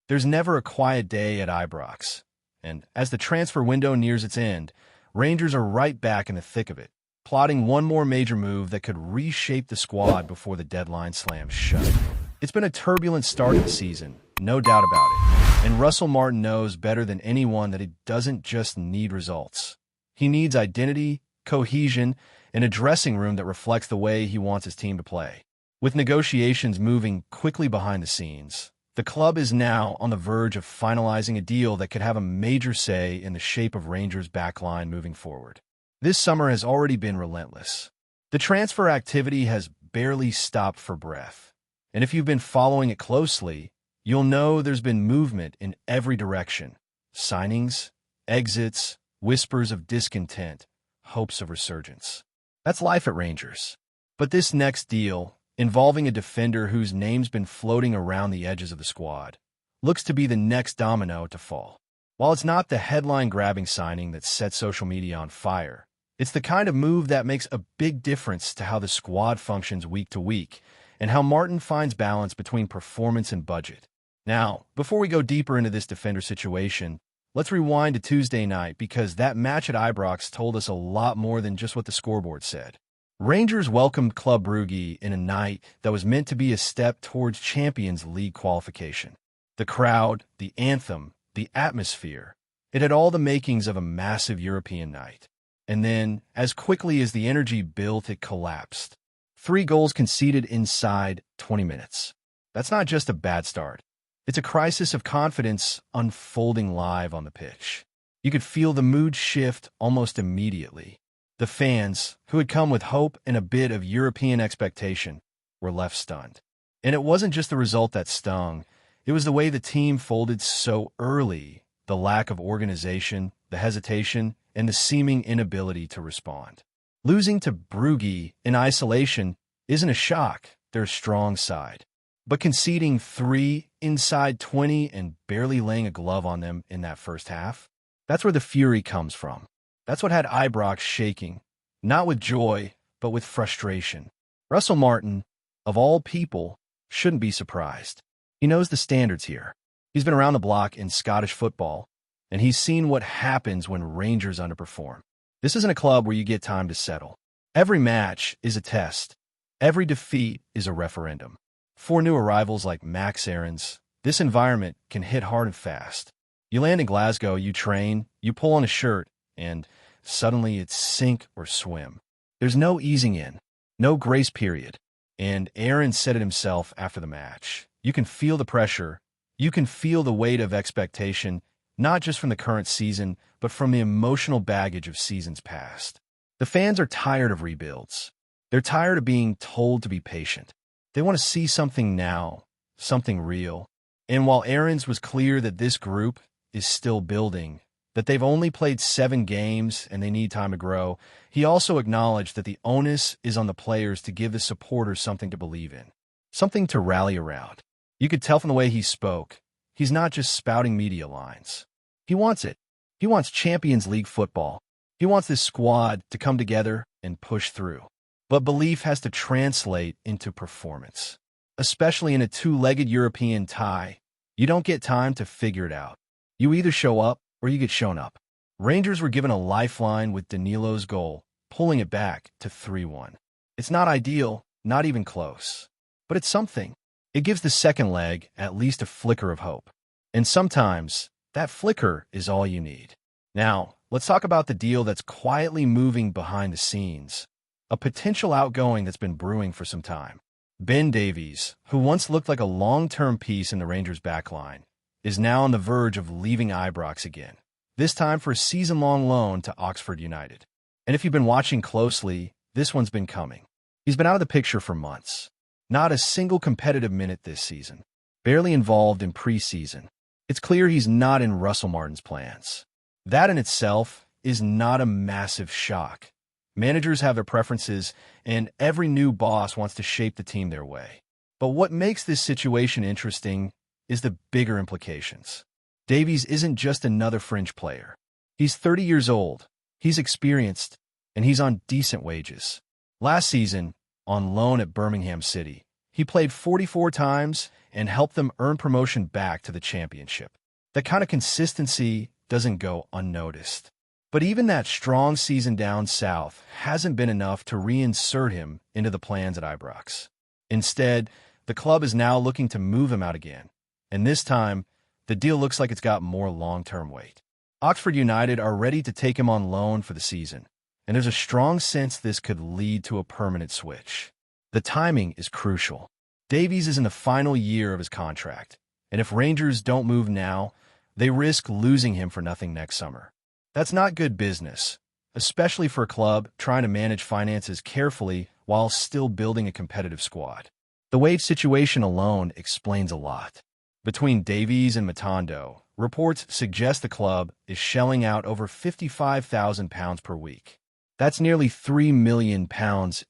There's never a quiet day at Ibrox, and as the transfer window nears its end, Rangers are right back in the thick of it, plotting one more major move that could reshape the squad before the deadline slams shut. It's been a turbulent start of the season, no doubt about it, and Russell Martin knows better than anyone that he doesn't just need results. He needs identity, cohesion, and a dressing room that reflects the way he wants his team to play. With negotiations moving quickly behind the scenes, the club is now on the verge of finalizing a deal that could have a major say in the shape of Rangers' backline moving forward. This summer has already been relentless. The transfer activity has barely stopped for breath. And if you've been following it closely, you'll know there's been movement in every direction. Signings, exits, whispers of discontent, hopes of resurgence. That's life at Rangers. But this next deal, involving a defender whose name's been floating around the edges of the squad, looks to be the next domino to fall. While it's not the headline-grabbing signing that sets social media on fire, it's the kind of move that makes a big difference to how the squad functions week to week and how Martin finds balance between performance and budget. Now, before we go deeper into this defender situation, let's rewind to Tuesday night because that match at Ibrox told us a lot more than just what the scoreboard said. Rangers welcomed Club Brugge in a night that was meant to be a step towards Champions League qualification. The crowd, the anthem, the atmosphere, it had all the makings of a massive European night. And then, as quickly as the energy built, it collapsed. 3 goals conceded inside 20 minutes. That's not just a bad start. It's a crisis of confidence unfolding live on the pitch. You could feel the mood shift almost immediately. The fans, who had come with hope and a bit of European expectation, were left stunned. And it wasn't just the result that stung. It was the way the team folded so early, the lack of organization, the hesitation, and the seeming inability to respond. Losing to Brugge in isolation isn't a shock, their strong side. But conceding 3 inside 20 and barely laying a glove on them in that first half, that's where the fury comes from. That's what had Ibrox shaking, not with joy, but with frustration. Russell Martin, of all people, shouldn't be surprised. He knows the standards here. He's been around the block in Scottish football, and he's seen what happens when Rangers underperform. This isn't a club where you get time to settle. Every match is a test. Every defeat is a referendum. For new arrivals like Max Aarons, this environment can hit hard and fast. You land in Glasgow, you train, you pull on a shirt, and suddenly it's sink or swim. There's no easing in, no grace period. And Aaron said it himself after the match. You can feel the pressure. You can feel the weight of expectation, not just from the current season, but from the emotional baggage of seasons past. The fans are tired of rebuilds. They're tired of being told to be patient. They want to see something now, something real. And while Aarons was clear that this group is still building, that they've only played 7 games and they need time to grow, he also acknowledged that the onus is on the players to give the supporters something to believe in, something to rally around. You could tell from the way he spoke, he's not just spouting media lines. He wants it. He wants Champions League football. He wants this squad to come together and push through. But belief has to translate into performance. Especially in a 2-legged European tie, you don't get time to figure it out. You either show up or you get shown up. Rangers were given a lifeline with Danilo's goal, pulling it back to 3-1. It's not ideal, not even close. But it's something. It gives the second leg at least a flicker of hope. And sometimes, that flicker is all you need. Now, let's talk about the deal that's quietly moving behind the scenes. A potential outgoing that's been brewing for some time. Ben Davies, who once looked like a long-term piece in the Rangers' backline, is now on the verge of leaving Ibrox again, this time for a season-long loan to Oxford United. And if you've been watching closely, this one's been coming. He's been out of the picture for months. Not a single competitive minute this season. Barely involved in preseason. It's clear he's not in Russell Martin's plans. That in itself is not a massive shock. Managers have their preferences, and every new boss wants to shape the team their way. But what makes this situation interesting is the bigger implications. Davies isn't just another fringe player. He's 30 years old, he's experienced, and he's on decent wages. Last season, on loan at Birmingham City, he played 44 times and help them earn promotion back to the championship. That kind of consistency doesn't go unnoticed. But even that strong season down south hasn't been enough to reinsert him into the plans at Ibrox. Instead, the club is now looking to move him out again, and this time, the deal looks like it's got more long-term weight. Oxford United are ready to take him on loan for the season, and there's a strong sense this could lead to a permanent switch. The timing is crucial. Davies is in the final year of his contract, and if Rangers don't move now, they risk losing him for nothing next summer. That's not good business, especially for a club trying to manage finances carefully while still building a competitive squad. The wage situation alone explains a lot. Between Davies and Matondo, reports suggest the club is shelling out over £55,000 per week. That's nearly £3 million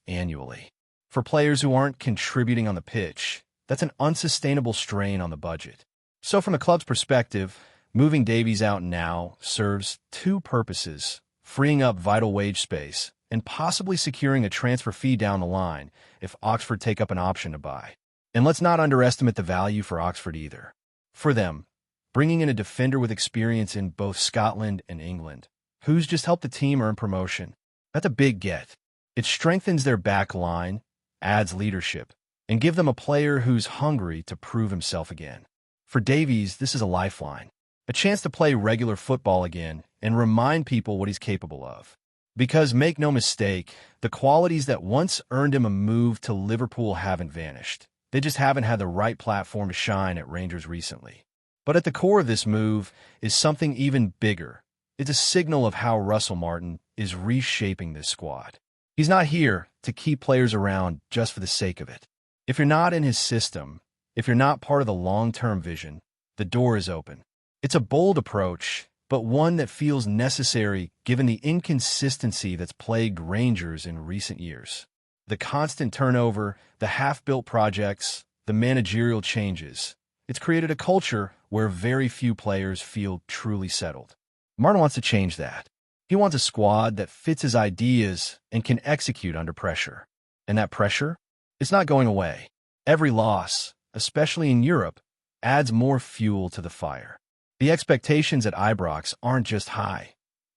annually. For players who aren't contributing on the pitch, that's an unsustainable strain on the budget. So from the club's perspective, moving Davies out now serves two purposes: freeing up vital wage space and possibly securing a transfer fee down the line if Oxford take up an option to buy. And let's not underestimate the value for Oxford either. For them, bringing in a defender with experience in both Scotland and England, who's just helped the team earn promotion, that's a big get. It strengthens their back line, adds leadership, and give them a player who's hungry to prove himself again. For Davies, this is a lifeline, a chance to play regular football again and remind people what he's capable of. Because make no mistake, the qualities that once earned him a move to Liverpool haven't vanished. They just haven't had the right platform to shine at Rangers recently. But at the core of this move is something even bigger. It's a signal of how Russell Martin is reshaping this squad. He's not here to keep players around just for the sake of it. If you're not in his system, if you're not part of the long-term vision, the door is open. It's a bold approach, but one that feels necessary given the inconsistency that's plagued Rangers in recent years. The constant turnover, the half-built projects, the managerial changes. It's created a culture where very few players feel truly settled. Martin wants to change that. He wants a squad that fits his ideas and can execute under pressure. And that pressure? It's not going away. Every loss, especially in Europe, adds more fuel to the fire. The expectations at Ibrox aren't just high,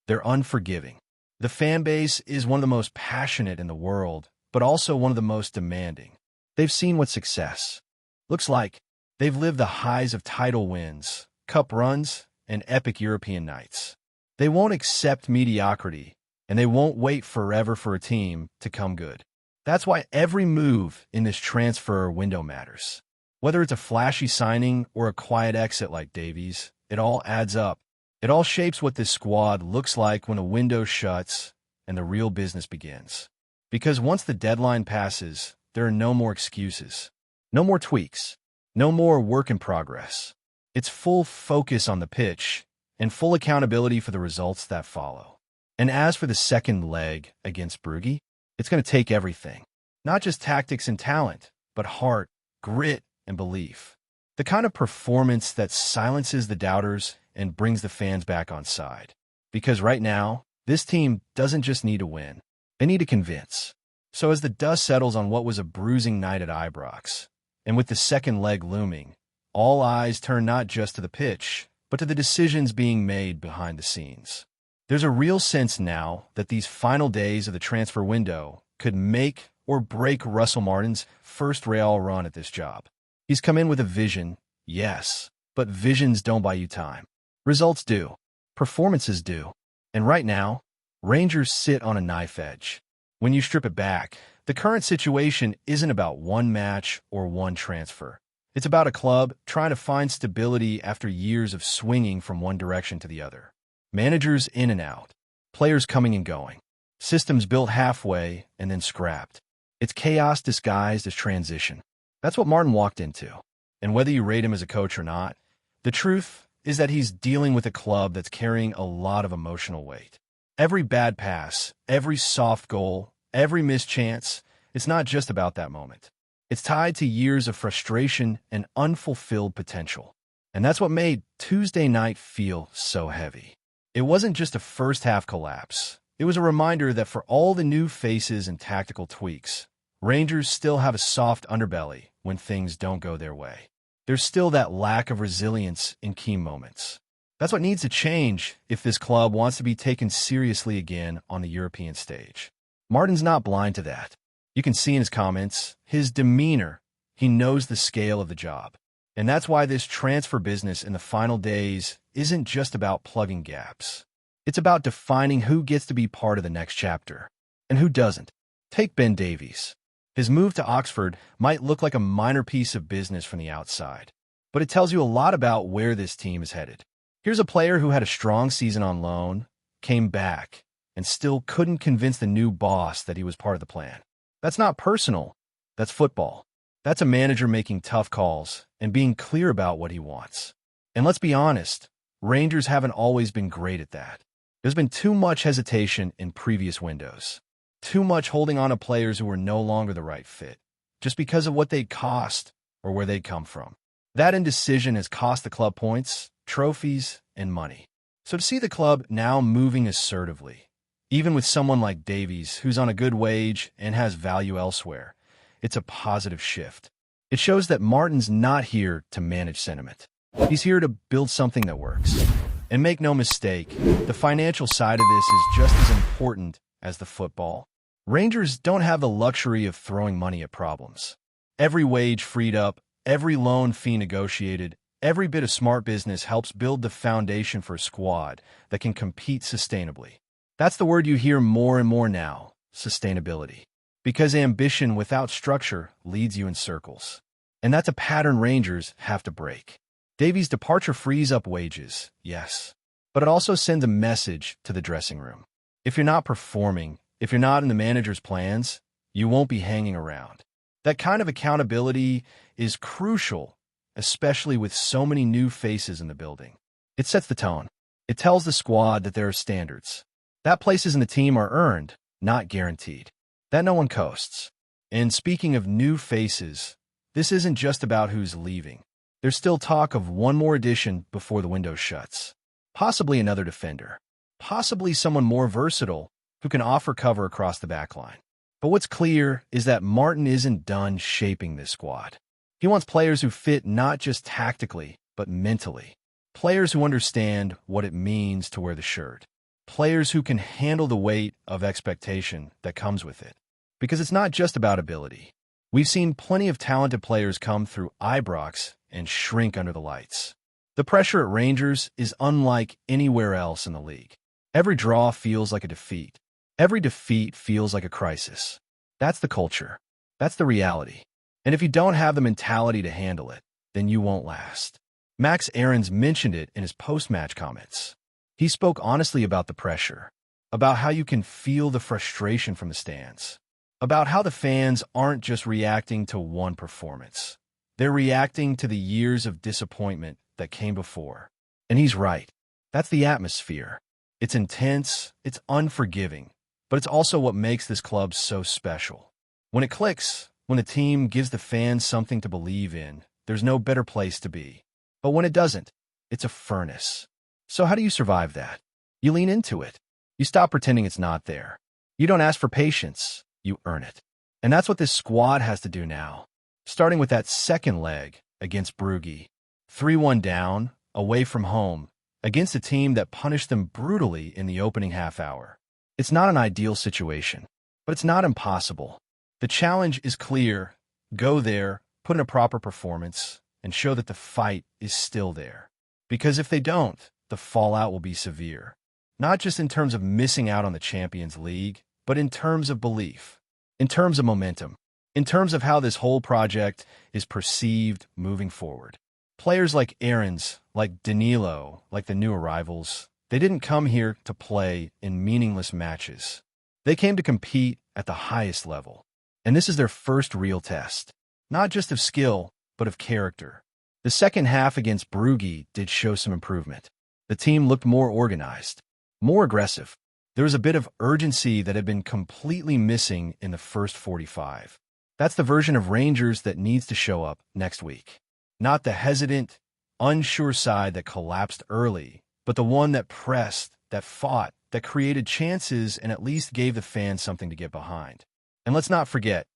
they're unforgiving. The fan base is one of the most passionate in the world, but also one of the most demanding. They've seen what success looks like. They've lived the highs of title wins, cup runs, and epic European nights. They won't accept mediocrity, and they won't wait forever for a team to come good. That's why every move in this transfer window matters. Whether it's a flashy signing or a quiet exit like Davies, it all adds up. It all shapes what this squad looks like when a window shuts and the real business begins. Because once the deadline passes, there are no more excuses, no more tweaks, no more work in progress. It's full focus on the pitch and full accountability for the results that follow. And as for the second leg against Brugge, it's going to take everything. Not just tactics and talent, but heart, grit, and belief. The kind of performance that silences the doubters and brings the fans back on side. Because right now, this team doesn't just need to win. They need to convince. So as the dust settles on what was a bruising night at Ibrox, and with the second leg looming, all eyes turn not just to the pitch, but to the decisions being made behind the scenes. There's a real sense now that these final days of the transfer window could make or break Russell Martin's first Real run at this job. He's come in with a vision, yes, but visions don't buy you time. Results do. Performances do. And right now, Rangers sit on a knife edge. When you strip it back, the current situation isn't about one match or one transfer. It's about a club trying to find stability after years of swinging from one direction to the other. Managers in and out, players coming and going, systems built halfway and then scrapped. It's chaos disguised as transition. That's what Martin walked into. And whether you rate him as a coach or not, the truth is that he's dealing with a club that's carrying a lot of emotional weight. Every bad pass, every soft goal, every missed chance, it's not just about that moment. It's tied to years of frustration and unfulfilled potential. And that's what made Tuesday night feel so heavy. It wasn't just a first-half collapse. It was a reminder that for all the new faces and tactical tweaks, Rangers still have a soft underbelly when things don't go their way. there's still that lack of resilience in key moments. That's what needs to change if this club wants to be taken seriously again on the European stage. Martin's not blind to that. You can see in his comments, his demeanor. He knows the scale of the job. And that's why this transfer business in the final days isn't just about plugging gaps. It's about defining who gets to be part of the next chapter and who doesn't. Take Ben Davies. His move to Oxford might look like a minor piece of business from the outside, but it tells you a lot about where this team is headed. Here's a player who had a strong season on loan, came back, and still couldn't convince the new boss that he was part of the plan. That's not personal. That's football. That's a manager making tough calls and being clear about what he wants. And let's be honest, Rangers haven't always been great at that. There's been too much hesitation in previous windows. Too much holding on to players who were no longer the right fit, just because of what they'd cost or where they'd come from. That indecision has cost the club points, trophies, and money. So to see the club now moving assertively, even with someone like Davies, who's on a good wage and has value elsewhere, it's a positive shift. It shows that Martin's not here to manage sentiment. He's here to build something that works. And make no mistake, the financial side of this is just as important as the football. Rangers don't have the luxury of throwing money at problems. Every wage freed up, every loan fee negotiated, every bit of smart business helps build the foundation for a squad that can compete sustainably. That's the word you hear more and more now, sustainability. Because ambition without structure leads you in circles. And that's a pattern Rangers have to break. Davies' departure frees up wages, yes, but it also sends a message to the dressing room. If you're not performing, if you're not in the manager's plans, you won't be hanging around. That kind of accountability is crucial, especially with so many new faces in the building. It sets the tone. It tells the squad that there are standards. That places in the team are earned, not guaranteed. That no one coasts. And speaking of new faces, this isn't just about who's leaving. There's still talk of one more addition before the window shuts. Possibly another defender. Possibly someone more versatile who can offer cover across the backline. But what's clear is that Martin isn't done shaping this squad. He wants players who fit not just tactically, but mentally. Players who understand what it means to wear the shirt. Players who can handle the weight of expectation that comes with it. Because it's not just about ability. We've seen plenty of talented players come through Ibrox and shrink under the lights. The pressure at Rangers is unlike anywhere else in the league. Every draw feels like a defeat. Every defeat feels like a crisis. That's the culture. That's the reality. And if you don't have the mentality to handle it, then you won't last. Max Aarons mentioned it in his post-match comments. He spoke honestly about the pressure, about how you can feel the frustration from the stands, about how the fans aren't just reacting to one performance. They're reacting to the years of disappointment that came before. And he's right. That's the atmosphere. It's intense, it's unforgiving, but it's also what makes this club so special. When it clicks, when the team gives the fans something to believe in, there's no better place to be. But when it doesn't, it's a furnace. So how do you survive that? You lean into it. You stop pretending it's not there. You don't ask for patience. You earn it. And that's what this squad has to do now. Starting with that second leg against Brugge. 3-1 down, away from home, against a team that punished them brutally in the opening half hour. It's not an ideal situation, but it's not impossible. The challenge is clear. Go there, put in a proper performance, and show that the fight is still there. Because if they don't, the fallout will be severe. Not just in terms of missing out on the Champions League, but in terms of belief, in terms of momentum, in terms of how this whole project is perceived moving forward. Players like Aarons, like Danilo, like the new arrivals, they didn't come here to play in meaningless matches. They came to compete at the highest level. And this is their first real test, not just of skill, but of character. The second half against Brugge did show some improvement. The team looked more organized, more aggressive. There was a bit of urgency that had been completely missing in the first 45. That's the version of Rangers that needs to show up next week. Not the hesitant, unsure side that collapsed early, but the one that pressed, that fought, that created chances and at least gave the fans something to get behind. And let's not forget,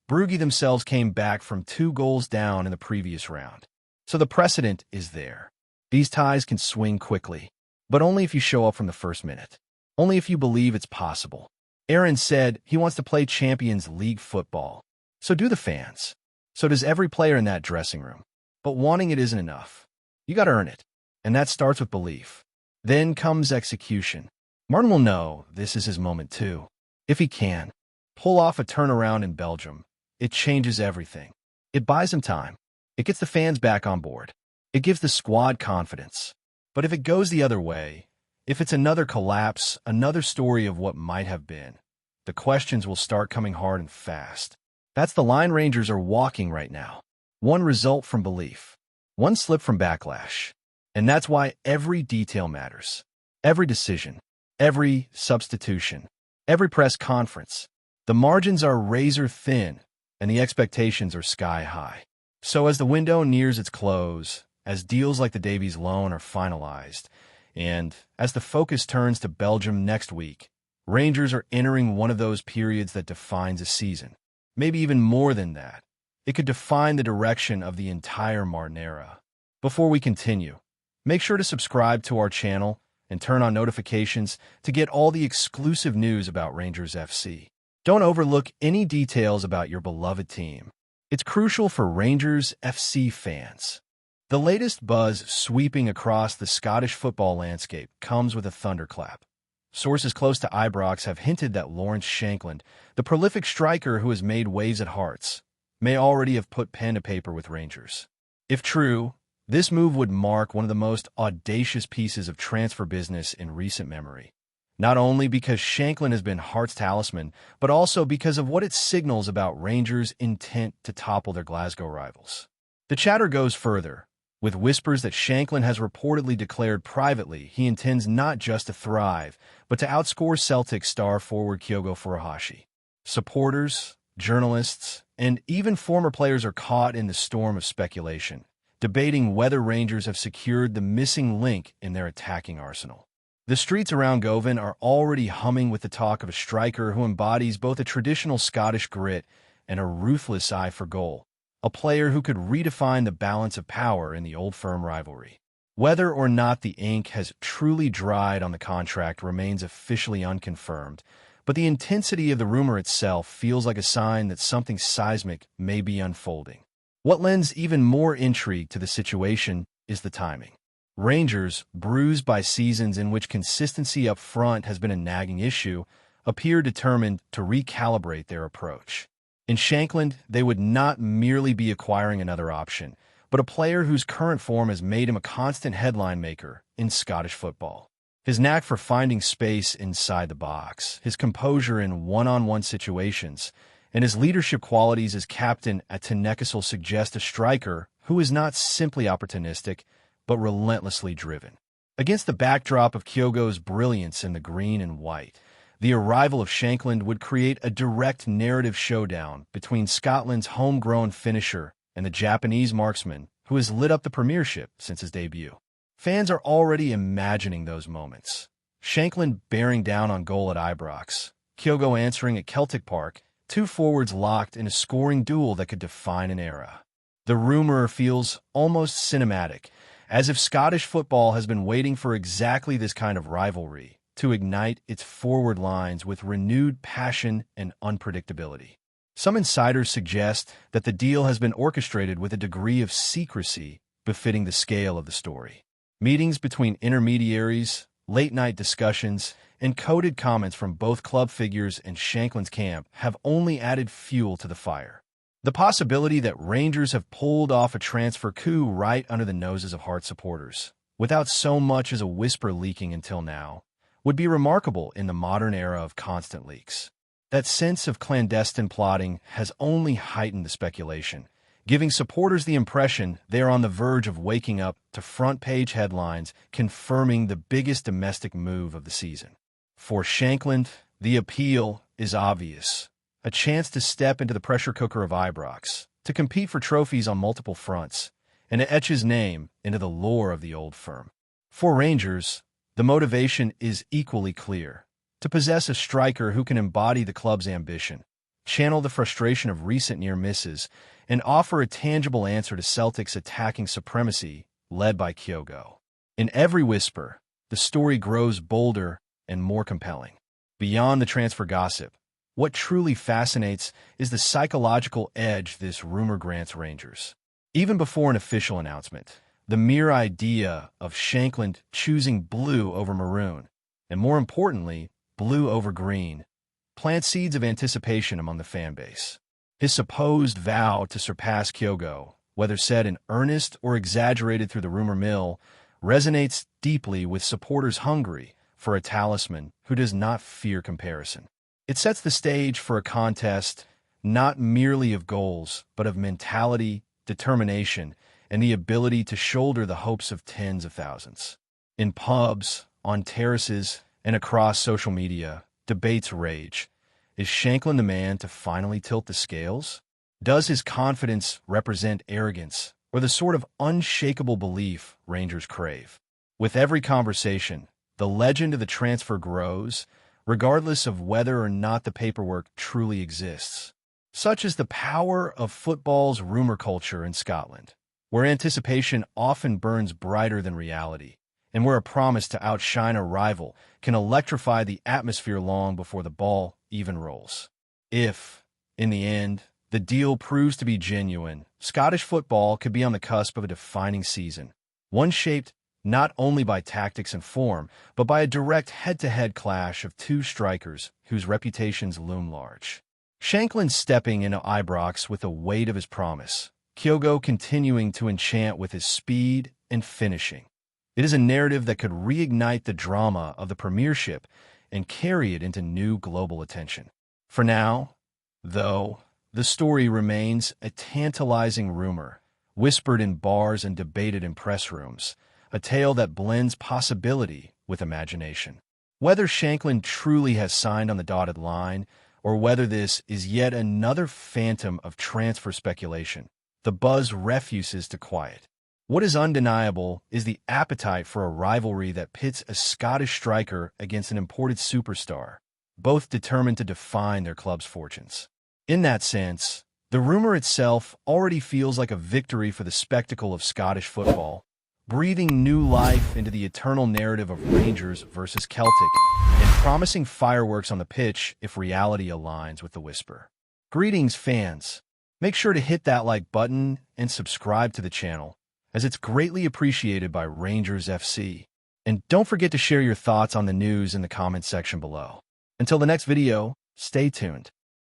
Brugge themselves came back from 2 goals down in the previous round. So the precedent is there. These ties can swing quickly, but only if you show up from the first minute. Only if you believe it's possible. Aaron said he wants to play Champions League football. So do the fans. So does every player in that dressing room. But wanting it isn't enough. You gotta earn it. And that starts with belief. Then comes execution. Martin will know this is his moment too. If he can pull off a turnaround in Belgium, it changes everything. It buys him time. It gets the fans back on board. It gives the squad confidence. But if it goes the other way, if it's another collapse, another story of what might have been, the questions will start coming hard and fast. That's the line Rangers are walking right now. One result from belief. One slip from backlash. And that's why every detail matters. Every decision. Every substitution. Every press conference. The margins are razor thin, and the expectations are sky high. So as the window nears its close, as deals like the Davies loan are finalized, and as the focus turns to Belgium next week, Rangers are entering one of those periods that defines a season. Maybe even more than that. It could define the direction of the entire Martin era. Before we continue, make sure to subscribe to our channel and turn on notifications to get all the exclusive news about Rangers FC. Don't overlook any details about your beloved team. It's crucial for Rangers FC fans. The latest buzz sweeping across the Scottish football landscape comes with a thunderclap. Sources close to Ibrox have hinted that Lawrence Shankland, the prolific striker who has made waves at Hearts, may already have put pen to paper with Rangers. If true, this move would mark one of the most audacious pieces of transfer business in recent memory. Not only because Shankland has been Hearts' talisman, but also because of what it signals about Rangers' intent to topple their Glasgow rivals. The chatter goes further, with whispers that Shankland has reportedly declared privately he intends not just to thrive, but to outscore Celtic star forward KYOGO. Supporters, journalists, and even former players are caught in the storm of speculation, debating whether Rangers have secured the missing link in their attacking arsenal. The streets around Govan are already humming with the talk of a striker who embodies both a traditional Scottish grit and a ruthless eye for goal, a player who could redefine the balance of power in the Old Firm rivalry. Whether or not the ink has truly dried on the contract remains officially unconfirmed, but the intensity of the rumor itself feels like a sign that something seismic may be unfolding. What lends even more intrigue to the situation is the timing. Rangers, bruised by seasons in which consistency up front has been a nagging issue, appear determined to recalibrate their approach. In Shankland, they would not merely be acquiring another option, but a player whose current form has made him a constant headline maker in Scottish football. His knack for finding space inside the box, his composure in one-on-one situations, and his leadership qualities as captain at Tynecastle suggest a striker who is not simply opportunistic, but relentlessly driven. Against the backdrop of KYOGO's brilliance in the green and white, the arrival of Shankland would create a direct narrative showdown between Scotland's homegrown finisher and the Japanese marksman who has lit up the Premiership since his debut. Fans are already imagining those moments. Shankland bearing down on goal at Ibrox, KYOGO answering at Celtic Park, two forwards locked in a scoring duel that could define an era. The rumor feels almost cinematic, as if Scottish football has been waiting for exactly this kind of rivalry to ignite its forward lines with renewed passion and unpredictability. Some insiders suggest that the deal has been orchestrated with a degree of secrecy befitting the scale of the story. Meetings between intermediaries, late-night discussions, and coded comments from both club figures and Shankland's camp have only added fuel to the fire. The possibility that Rangers have pulled off a transfer coup right under the noses of Hearts supporters, without so much as a whisper leaking until now, would be remarkable in the modern era of constant leaks. That sense of clandestine plotting has only heightened the speculation, giving supporters the impression they are on the verge of waking up to front-page headlines confirming the biggest domestic move of the season. For Shankland, the appeal is obvious. A chance to step into the pressure cooker of Ibrox, to compete for trophies on multiple fronts, and to etch his name into the lore of the Old Firm. For Rangers, the motivation is equally clear: to possess a striker who can embody the club's ambition, channel the frustration of recent near misses, and offer a tangible answer to Celtic's attacking supremacy led by KYOGO. In every whisper, the story grows bolder and more compelling. Beyond the transfer gossip, what truly fascinates is the psychological edge this rumor grants Rangers. Even before an official announcement, the mere idea of Shankland choosing blue over maroon, and more importantly, blue over green, plants seeds of anticipation among the fan base. His supposed vow to surpass KYOGO, whether said in earnest or exaggerated through the rumor mill, resonates deeply with supporters hungry for a talisman who does not fear comparison. It sets the stage for a contest not merely of goals, but of mentality, determination, and the ability to shoulder the hopes of tens of thousands. In pubs, on terraces, and across social media, debates rage. Is Shankland the man to finally tilt the scales? Does his confidence represent arrogance, or the sort of unshakable belief Rangers crave? With every conversation, the legend of the transfer grows, regardless of whether or not the paperwork truly exists. Such is the power of football's rumor culture in Scotland, where anticipation often burns brighter than reality, and where a promise to outshine a rival can electrify the atmosphere long before the ball even rolls. If, in the end, the deal proves to be genuine, Scottish football could be on the cusp of a defining season, one shaped not only by tactics and form, but by a direct head-to-head clash of two strikers whose reputations loom large. Shankland stepping into Ibrox with the weight of his promise, KYOGO continuing to enchant with his speed and finishing. It is a narrative that could reignite the drama of the Premiership and carry it into new global attention. For now, though, the story remains a tantalizing rumor, whispered in bars and debated in press rooms, a tale that blends possibility with imagination. Whether Shankland truly has signed on the dotted line, or whether this is yet another phantom of transfer speculation, the buzz refuses to quiet. What is undeniable is the appetite for a rivalry that pits a Scottish striker against an imported superstar, both determined to define their club's fortunes. In that sense, the rumor itself already feels like a victory for the spectacle of Scottish football, breathing new life into the eternal narrative of Rangers versus Celtic, and promising fireworks on the pitch if reality aligns with the whisper. Greetings, fans. Make sure to hit that like button and subscribe to the channel, as it's greatly appreciated by Rangers FC. And don't forget to share your thoughts on the news in the comments section below. Until the next video, stay tuned.